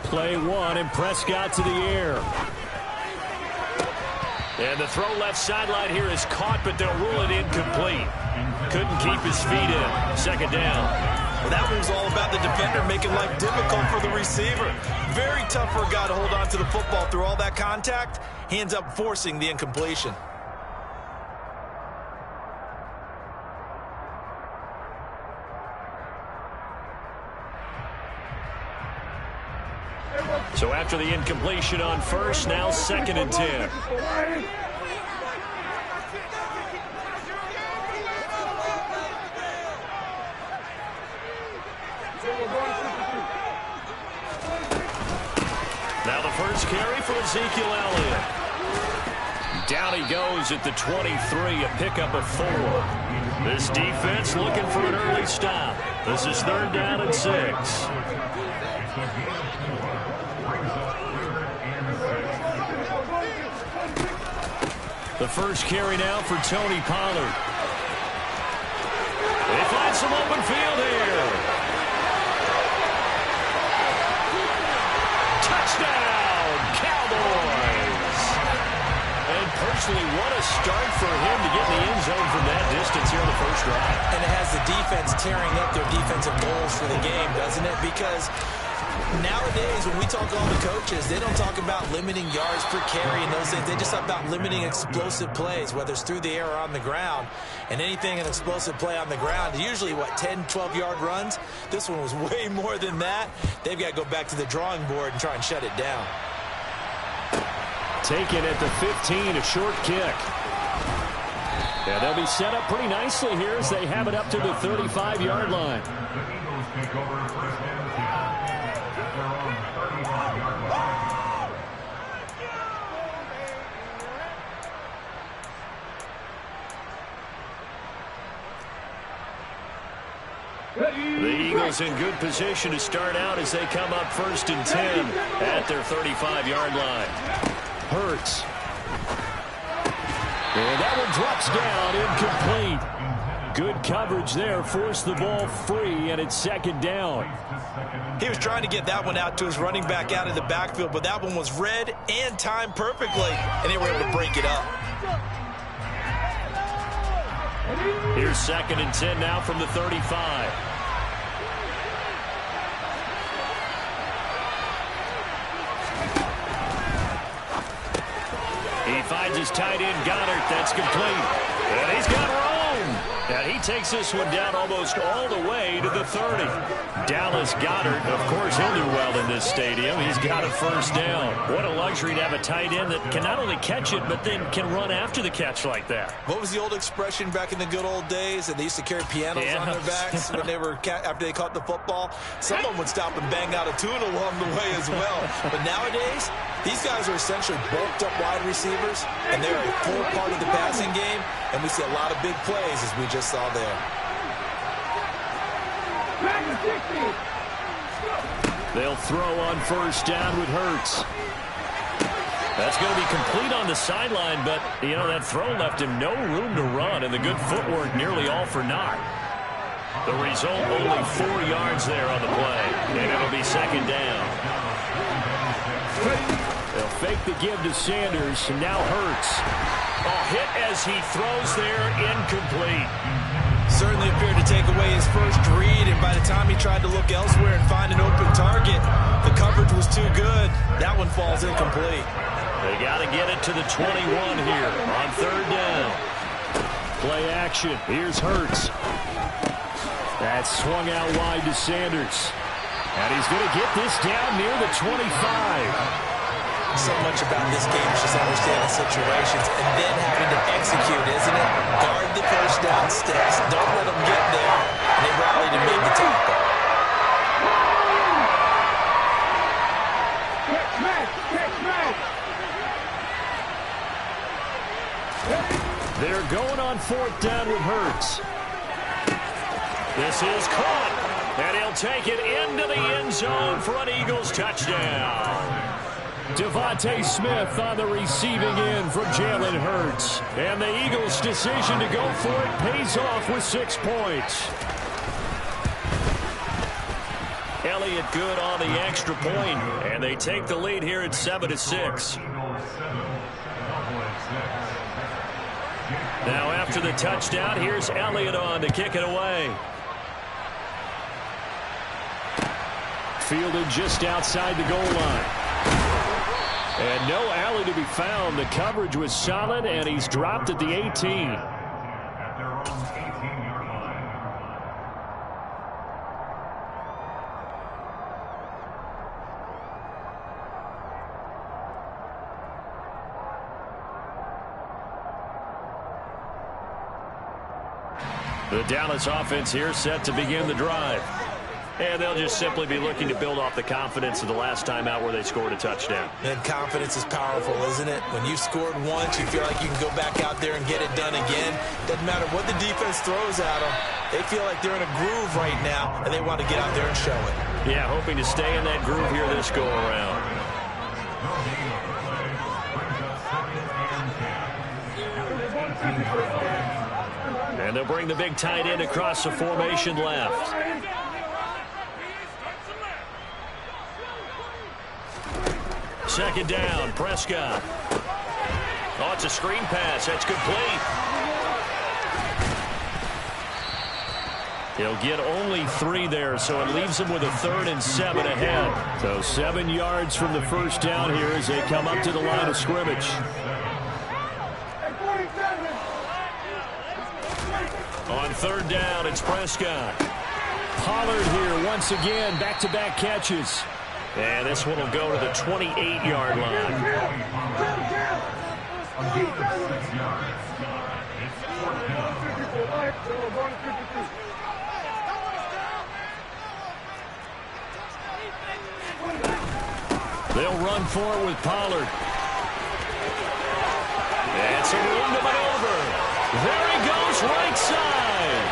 Play one, and Prescott to the air. And the throw left sideline here is caught, but they'll rule it incomplete. Couldn't keep his feet in. Second down. Well, that one's all about the defender making life difficult for the receiver. Very tough for a guy to hold on to the football through all that contact. Hands up, forcing the incompletion. So after the incompletion on first, now 2nd and 10. Now the first carry for Ezekiel Elliott. Down he goes at the 23, a pickup of 4. This defense looking for an early stop. This is 3rd down and 6. The first carry now for Tony Pollard. They find some open field here. Touchdown, Cowboys! And personally, what a start for him to get in the end zone from that distance here on the first drive. And it has the defense tearing up their defensive goals for the game, doesn't it? Because nowadays, when we talk to all the coaches, they don't talk about limiting yards per carry and those things. They just talk about limiting explosive plays, whether it's through the air or on the ground. And anything an explosive play on the ground, usually, 10, 12-yard runs? This one was way more than that. They've got to go back to the drawing board and try and shut it down. Taken at the 15, a short kick. Yeah, they'll be set up pretty nicely here as they have it up to the 35-yard line. The Eagles in good position to start out as they come up 1st and 10 at their 35-yard line. Hurts. And that one drops down, incomplete. Good coverage there, forced the ball free, and it's 2nd down. He was trying to get that one out to his running back out of the backfield, but that one was read and timed perfectly, and they were able to break it up. Here's 2nd and 10 now from the 35. He finds his tight end, Goddard. That's complete. And he's got room. And he takes this one down almost all the way to the 30. Dallas Goedert, of course, he'll do well in this stadium. He's got a first down. What a luxury to have a tight end that can not only catch it, but then can run after the catch like that. What was the old expression back in the good old days? That they used to carry pianos on their backs when they were after they caught the football. Someone would stop and bang out a tune along the way as well. But nowadays, these guys are essentially bulked up wide receivers, and they're a full part of the passing game, and we see a lot of big plays as we just saw there. They'll throw on first down with Hurts. That's going to be complete on the sideline, but, you know, that throw left him no room to run, and the good footwork nearly all for naught. The result, only 4 yards there on the play, and it'll be 2nd down. They'll fake the give to Sanders, and now Hurts. A hit as he throws there, incomplete. Certainly appeared to take away his first read, and by the time he tried to look elsewhere and find an open target, the coverage was too good. That one falls incomplete. They got to get it to the 21 here on 3rd down. Play action. Here's Hurts. That's swung out wide to Sanders. And he's going to get this down near the 25. So much about this game is just understanding situations and then having to execute, isn't it? Guard the first down sticks. Don't let them get there. And they rallied and made the tackle. They're going on 4th down with Hurts. This is caught, and he'll take it into the end zone for an Eagles touchdown. Devontae Smith on the receiving end from Jalen Hurts. And the Eagles' decision to go for it pays off with 6 points. Elliott good on the extra point, and they take the lead here at 7-6. Now after the touchdown, here's Elliott on to kick it away. Fielded just outside the goal line. And no alley to be found. The coverage was solid, and he's dropped at the 18. The Dallas offense here set to begin the drive. And they'll just simply be looking to build off the confidence of the last time out where they scored a touchdown. And confidence is powerful, isn't it? When you've scored once, you feel like you can go back out there and get it done again. Doesn't matter what the defense throws at them. They feel like they're in a groove right now, and they want to get out there and show it. Yeah, hoping to stay in that groove here this go-around. And they'll bring the big tight end across the formation left. Second down, Prescott. Oh, it's a screen pass. That's complete. He'll get only 3 there, so it leaves him with a 3rd and 7 ahead. So 7 yards from the first down here as they come up to the line of scrimmage. On 3rd down, it's Prescott. Pollard here once again, back-to-back catches. And this one will go to the 28-yard line. They'll run for it with Pollard. And some room to maneuver. There he goes, right side.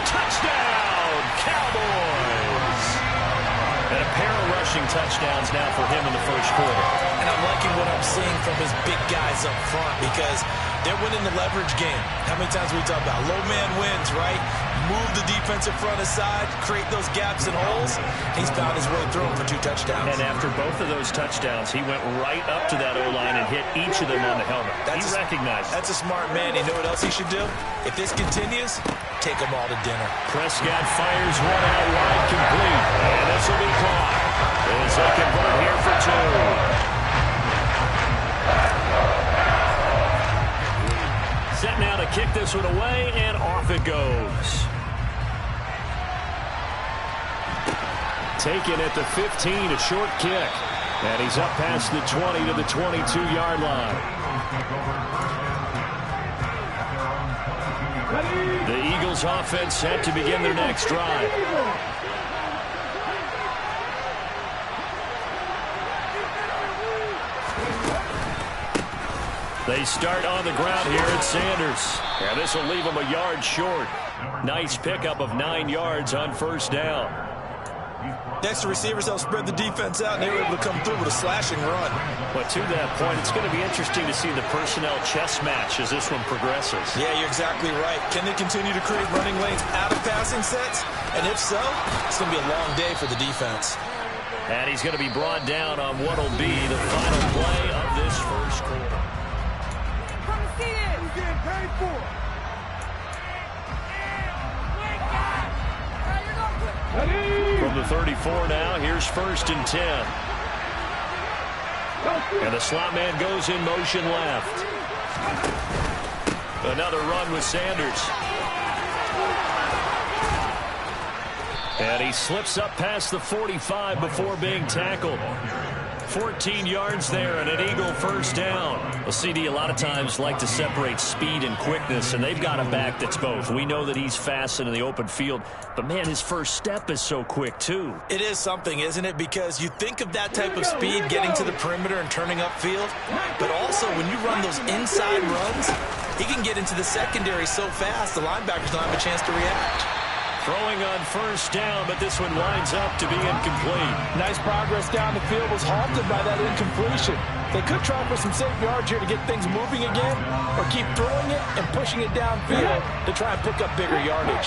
Touchdown, Cowboys. And a pair of rushing touchdowns now for him in the first quarter. And I'm liking what I'm seeing from his big guys up front because they're winning the leverage game. How many times we talk about low man wins, right? Move the defensive front aside, create those gaps and holes. He's found his way through them for 2 touchdowns. And after both of those touchdowns, he went right up to that O-line and hit each of them on the helmet. He recognized it. That's a smart man. You know what else he should do? If this continues, take them all to dinner. Prescott fires one out wide, complete. And this will be caught. As they convert here for 2. Set now to kick this one away, and off it goes. Taken at the 15, a short kick. And he's up past the 20 to the 22-yard line. The Eagles offense set to begin their next drive. They start on the ground here at Sanders. And this will leave them a yard short. Nice pickup of 9 yards on first down. Next to receivers, they'll spread the defense out, and they were able to come through with a slashing run. But to that point, it's going to be interesting to see the personnel chess match as this one progresses. Yeah, you're exactly right. Can they continue to create running lanes out of passing sets? And if so, it's going to be a long day for the defense. And he's going to be brought down on what will be the final play of this first quarter. Come and see it. Who's getting paid for? From the 34 now, here's 1st and 10. And the slot man goes in motion left. Another run with Sanders. And he slips up past the 45 before being tackled. 14 yards there and an Eagle first down. Well, CD, a lot of times like to separate speed and quickness, and they've got a back that's both. We know that he's fast in the open field, but, man, his first step is so quick, too. It is something, isn't it? Because you think of that type of speed getting to the perimeter and turning upfield, but also when you run those inside runs, he can get into the secondary so fast, the linebackers don't have a chance to react. Throwing on first down, but this one winds up to be incomplete. Nice progress down the field, was halted by that incompletion. They could try for some safe yards here to get things moving again, or keep throwing it and pushing it downfield to try and pick up bigger yardage.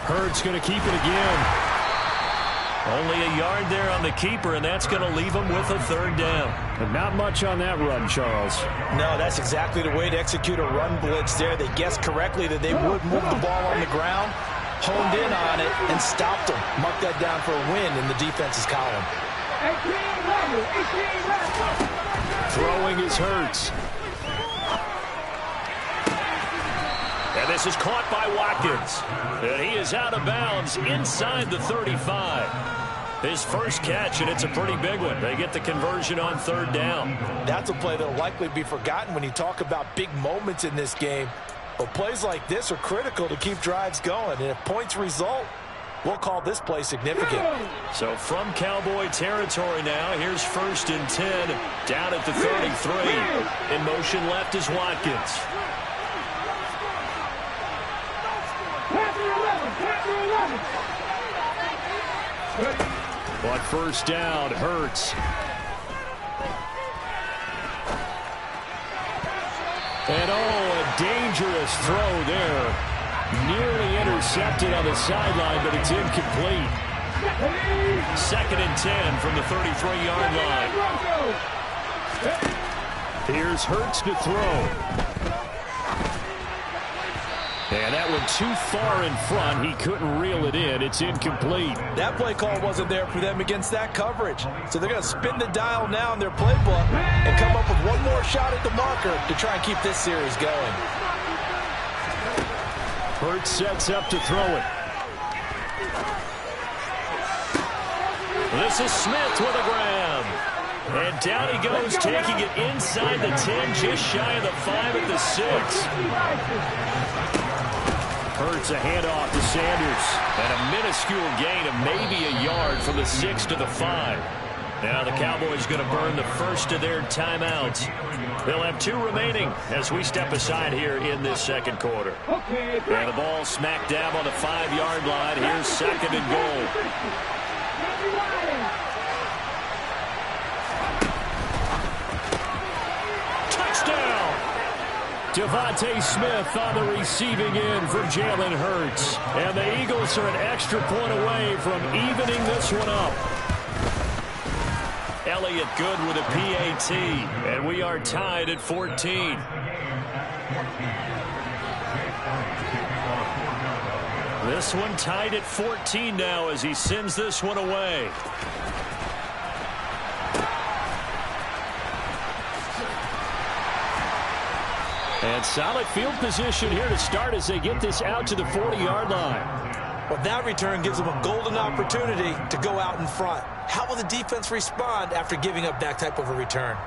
Hurts going to keep it again. Only a yard there on the keeper, and that's going to leave him with a third down. And not much on that run, Charles. No, that's exactly the way to execute a run blitz there. They guessed correctly that they would move the ball on the ground, honed in on it, and stopped them. Mark that down for a win in the defense's column. Throwing is Hurts. And this is caught by Watkins. And he is out of bounds inside the 35. His first catch, and it's a pretty big one. They get the conversion on third down. That's a play that will likely be forgotten when you talk about big moments in this game. But plays like this are critical to keep drives going. And if points result, we'll call this play significant. So from Cowboy territory now, here's 1st and 10 down at the 33. In motion left is Watkins. On first down, Hurts. And a dangerous throw there. Nearly intercepted on the sideline, but it's incomplete. 2nd and 10 from the 33-yard line. Here's Hurts to throw. And that one too far in front. He couldn't reel it in. It's incomplete. That play call wasn't there for them against that coverage. So they're going to spin the dial now in their playbook and come up with one more shot at the marker to try and keep this series going. Hurts sets up to throw it. This is Smith with a grab. And down he goes, taking it inside the 10, just shy of the 5 at the 6. Hurts a handoff to Sanders. And a minuscule gain of maybe a yard from the 6 to the 5. Now the Cowboys going to burn the first of their timeouts. They'll have 2 remaining as we step aside here in this second quarter. And the ball smack dab on the 5-yard line. Here's 2nd and goal. Devontae Smith on the receiving end for Jalen Hurts. And the Eagles are an extra point away from evening this one up. Elliott good with a PAT. And we are tied at 14. This one tied at 14 now as he sends this one away. And solid field position here to start as they get this out to the 40-yard line. Well, that return gives them a golden opportunity to go out in front. How will the defense respond after giving up that type of a return?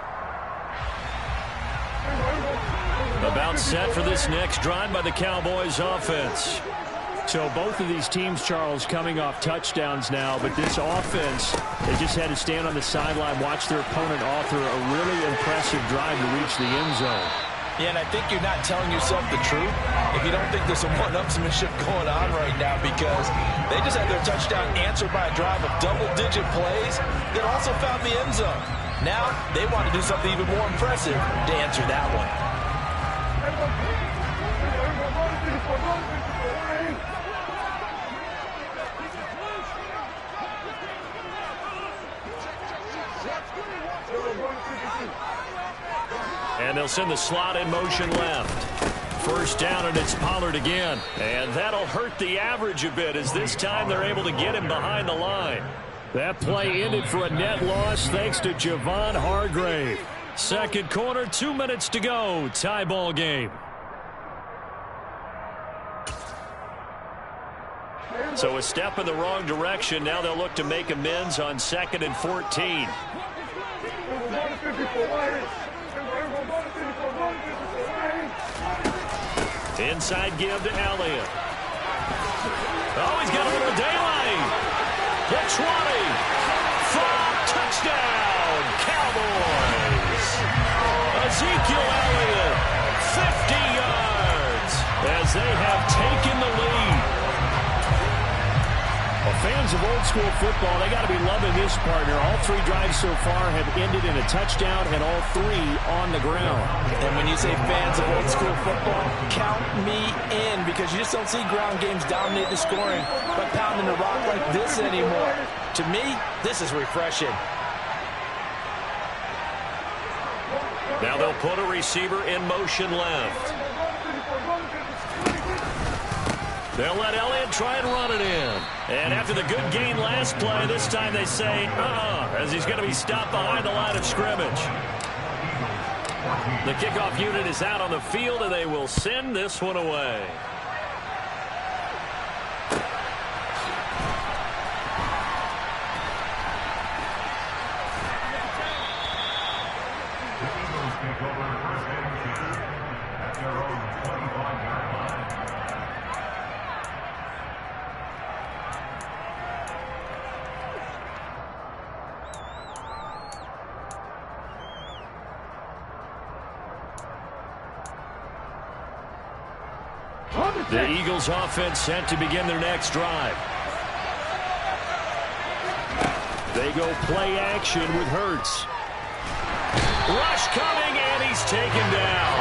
About set for this next drive by the Cowboys offense. So both of these teams, Charles, coming off touchdowns now, but this offense, they just had to stand on the sideline, watch their opponent author a really impressive drive to reach the end zone. Yeah, and I think you're not telling yourself the truth if you don't think there's some one-upsmanship going on right now, because they just had their touchdown answered by a drive of double-digit plays that also found the end zone. Now they want to do something even more impressive to answer that one. And they'll send the slot in motion left. First down, and it's Pollard again. And that'll hurt the average a bit, as this time they're able to get him behind the line. That play ended for a net loss thanks to Javon Hargrave. Second quarter, 2 minutes to go. Tie ball game. So a step in the wrong direction. Now they'll look to make amends on 2nd and 14. Inside give to Elliott. Oh, he's got a little daylight. The 20. Touchdown, Cowboys. as they have taken the lead. Well, fans of old school football, they got to be loving this partner. All three drives so far have ended in a touchdown, and all three on the ground. And when you say fans of old school football, count me in, because you just don't see ground games dominate the scoring by pounding the rock like this anymore. To me, this is refreshing. Now they'll put a receiver in motion left. They'll let Elliott try and run it in. And after the good gain last play, this time they say, as he's going to be stopped behind the line of scrimmage. The kickoff unit is out on the field, and they will send this one away. The Eagles offense set to begin their next drive. They go play action with Hurts. Rush coming, and he's taken down.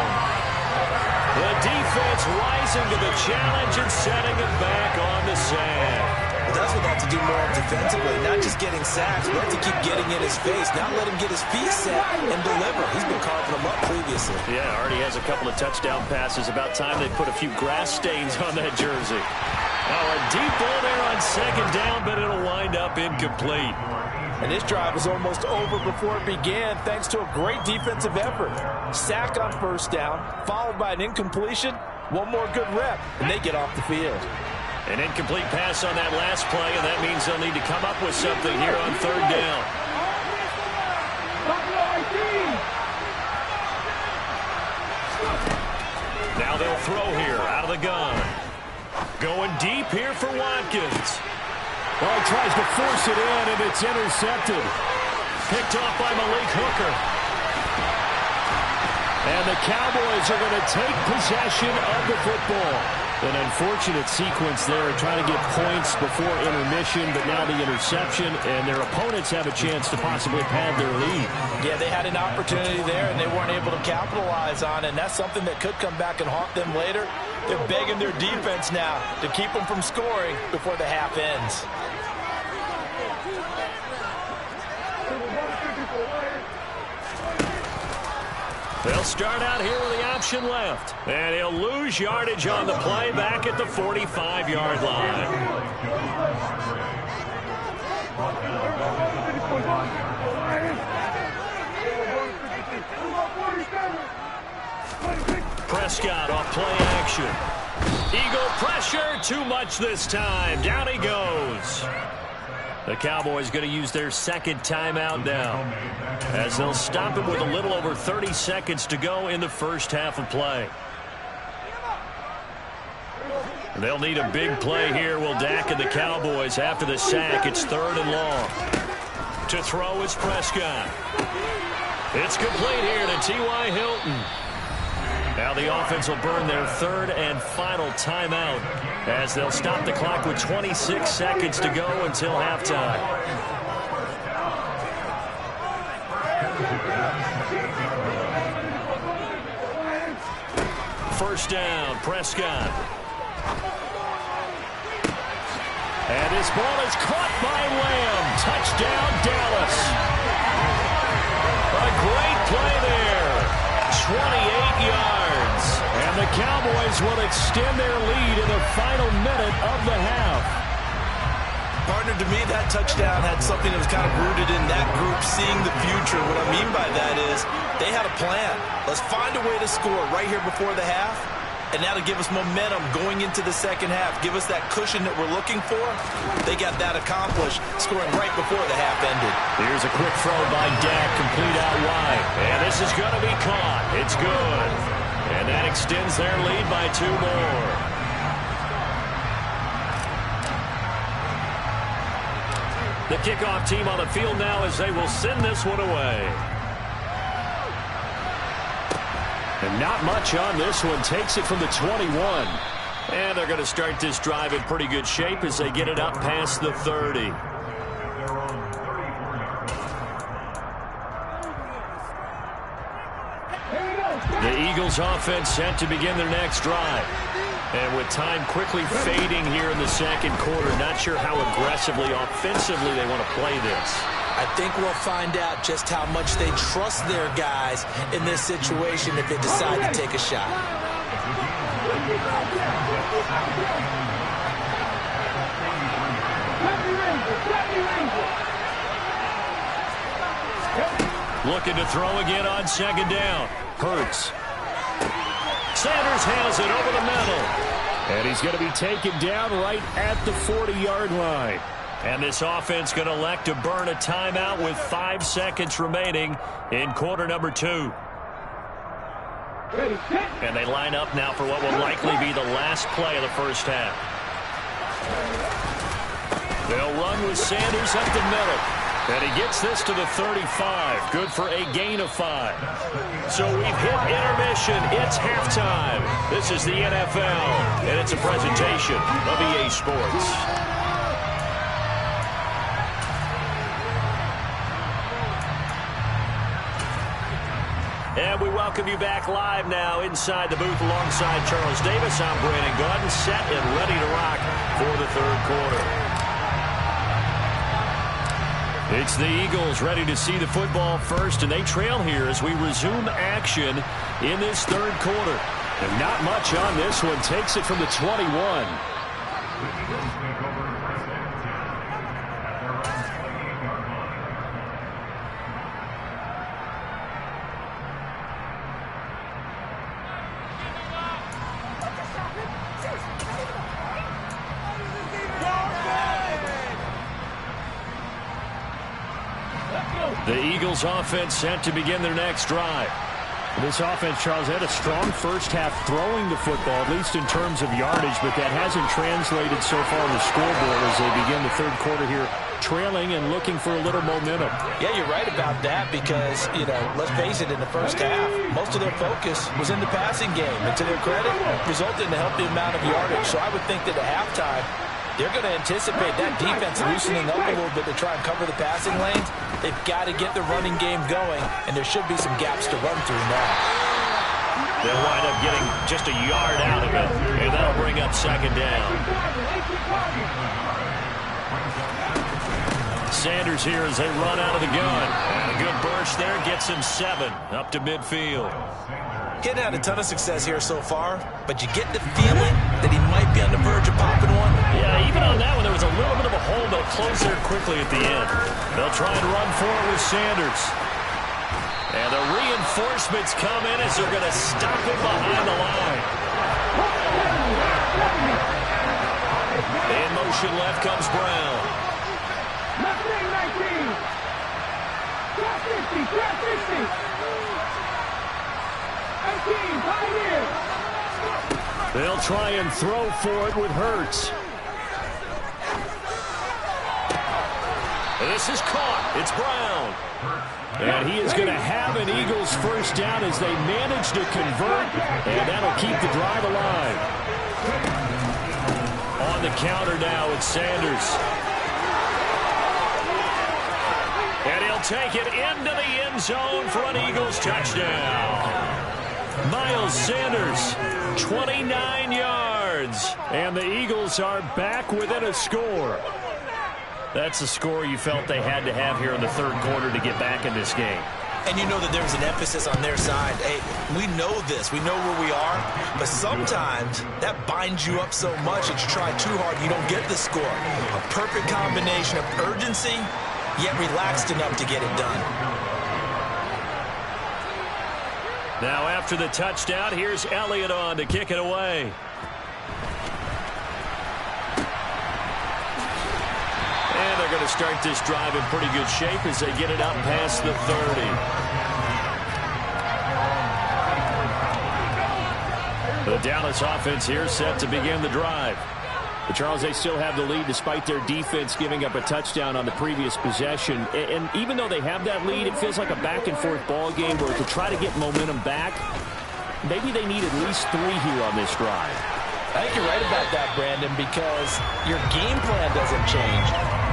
The defense rising to the challenge and setting him back on the sand. That's what they have to do more of defensively, not just getting sacks, but have to keep getting in his face, not let him get his feet set and deliver. He's been carving them up previously. Yeah, already has a couple of touchdown passes. About time they put a few grass stains on that jersey. Now a deep ball there on second down, but it'll wind up incomplete. And this drive was almost over before it began, thanks to a great defensive effort. Sack on first down, followed by an incompletion, one more good rep, and they get off the field. An incomplete pass on that last play, and that means they'll need to come up with something here on third down. Now they'll throw here out of the gun. Going deep here for Watkins. Well, he tries to force it in, and it's intercepted. Picked off by Malik Hooker. And the Cowboys are going to take possession of the football. An unfortunate sequence there, trying to get points before intermission, but now the interception, and their opponents have a chance to possibly pad their lead. Yeah, they had an opportunity there, and they weren't able to capitalize on it, and that's something that could come back and haunt them later. They're begging their defense now to keep them from scoring before the half ends. They'll start out here with the option left. And he'll lose yardage on the play back at the 45-yard line. Prescott off play action. Eagle pressure, too much this time. Down he goes. The Cowboys going to use their second timeout now, as they'll stop him with a little over 30 seconds to go in the first half of play. They'll need a big play here, will Dak and the Cowboys. After the sack, it's third and long. To throw is Prescott. It's complete here to T.Y. Hilton. Now the offense will burn their third and final timeout, as they'll stop the clock with 26 seconds to go until halftime. First down, Prescott. And this ball is caught by Lamb. Touchdown, Dallas. A great play there. 28 yards. And the Cowboys will extend their lead in the final minute of the half. Partner, to me, that touchdown had something that was kind of rooted in that group seeing the future. What I mean by that is they had a plan. Let's find a way to score right here before the half. And now to give us momentum going into the second half, give us that cushion that we're looking for. They got that accomplished, scoring right before the half ended. Here's a quick throw by Dak, complete out wide. And this is going to be caught. It's good. And that extends their lead by 2 more. The kickoff team on the field now as they will send this one away. And not much on this one. Takes it from the 21. And they're going to start this drive in pretty good shape as they get it up past the 30. The Eagles offense set to begin their next drive. And with time quickly fading here in the second quarter, not sure how aggressively, offensively they want to play this. I think we'll find out just how much they trust their guys in this situation if they decide to take a shot. Looking to throw again on second down. Hurts. Sanders has it over the middle. And he's going to be taken down right at the 40-yard line. And this offense going to elect to burn a timeout with 5 seconds remaining in quarter number 2. And they line up now for what will likely be the last play of the first half. They'll run with Sanders up the middle. And he gets this to the 35. Good for a gain of 5. So we've hit intermission. It's halftime. This is the NFL, and it's a presentation of EA Sports. And we welcome you back live now inside the booth alongside Charles Davis. I'm Brandon Gordon, set and ready to rock for the third quarter. It's the Eagles ready to see the football first, and they trail here as we resume action in this third quarter. And not much on this one. Takes it from the 21. The Eagles offense set to begin their next drive. This offense, Charles, had a strong first half throwing the football, at least in terms of yardage, but that hasn't translated so far on the scoreboard as they begin the third quarter here, trailing and looking for a little momentum. Yeah, you're right about that because, let's face it, in the first half, most of their focus was in the passing game. And to their credit, resulted in a healthy amount of yardage. So I would think that at halftime, they're going to anticipate that defense loosening up a little bit to try and cover the passing lanes. They've got to get the running game going, and there should be some gaps to run through now. They'll wind up getting just a yard out of it, and that'll bring up second down. Sanders here as they run out of the gun. And a good burst there gets him 7 up to midfield. Getting had a ton of success here so far, but you get the feeling that he might be on the verge of popping one. Yeah, even on that one, there was a little bit of a hole, but it closed there quickly at the end. They'll try and run for it with Sanders. And the reinforcements come in as they're going to stop him behind the line. In motion left comes Brown. Left wing 19. Drop 50, drop 50. 18, Pioneer. They'll try and throw for it with Hurts. This is caught. It's Brown. And he is going to have an Eagles first down as they manage to convert, and that'll keep the drive alive. On the counter now, it's Sanders. And he'll take it into the end zone for an Eagles touchdown. Miles Sanders, 29 yards. And the Eagles are back within a score. That's the score you felt they had to have here in the third quarter to get back in this game. And you know that there was an emphasis on their side. Hey, we know this. We know where we are. But sometimes that binds you up so much that you try too hard, you don't get the score. A perfect combination of urgency, yet relaxed enough to get it done. Now after the touchdown, here's Elliott on to kick it away. And they're going to start this drive in pretty good shape as they get it up past the 30. The Dallas offense here set to begin the drive. But Charles, they still have the lead despite their defense giving up a touchdown on the previous possession. And even though they have that lead, it feels like a back-and-forth ball game where to try to get momentum back, maybe they need at least 3 here on this drive. I think you're right about that, Brandon, because your game plan doesn't change.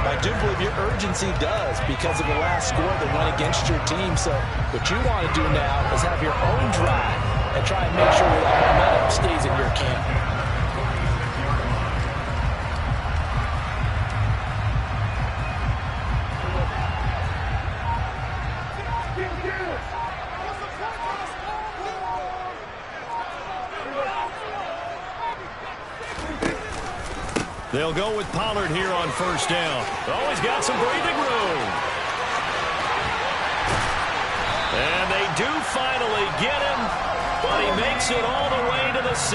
I do believe your urgency does because of the last score that went against your team. So what you want to do now is have your own drive and try and make sure that momentum stays in your camp. They'll go with Pollard here on first down. Oh, he's got some breathing room. And they do finally get him, but he makes it all the way to the 6.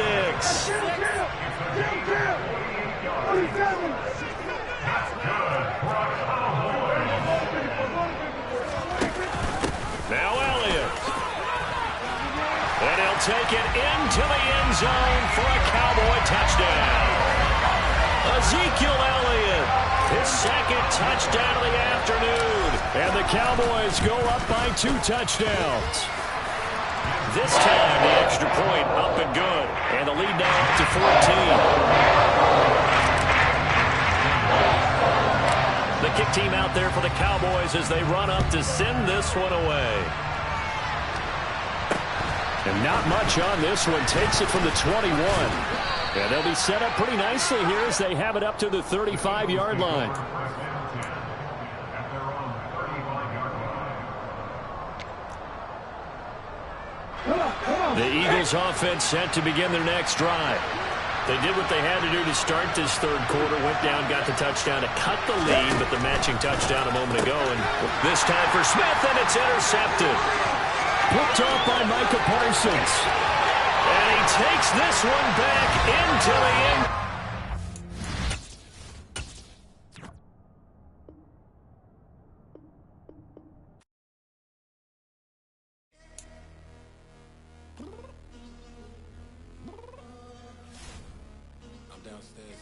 Now Elliott. And he'll take it into the end zone for a Cowboy touchdown. Ezekiel Elliott, his second touchdown of the afternoon. And the Cowboys go up by 2 touchdowns. This time, the extra point up and good. And the lead now up to 14. The kick team out there for the Cowboys as they run up to send this one away. And not much on this one. Takes it from the 21. And they'll be set up pretty nicely here as they have it up to the 35-yard line. The Eagles offense set to begin their next drive. They did what they had to do to start this third quarter. Went down, got the touchdown to cut the lead, but the matching touchdown a moment ago. And this time for Smith, and it's intercepted. Picked off by Micah Parsons. And he takes this one back into the end. I'm downstairs.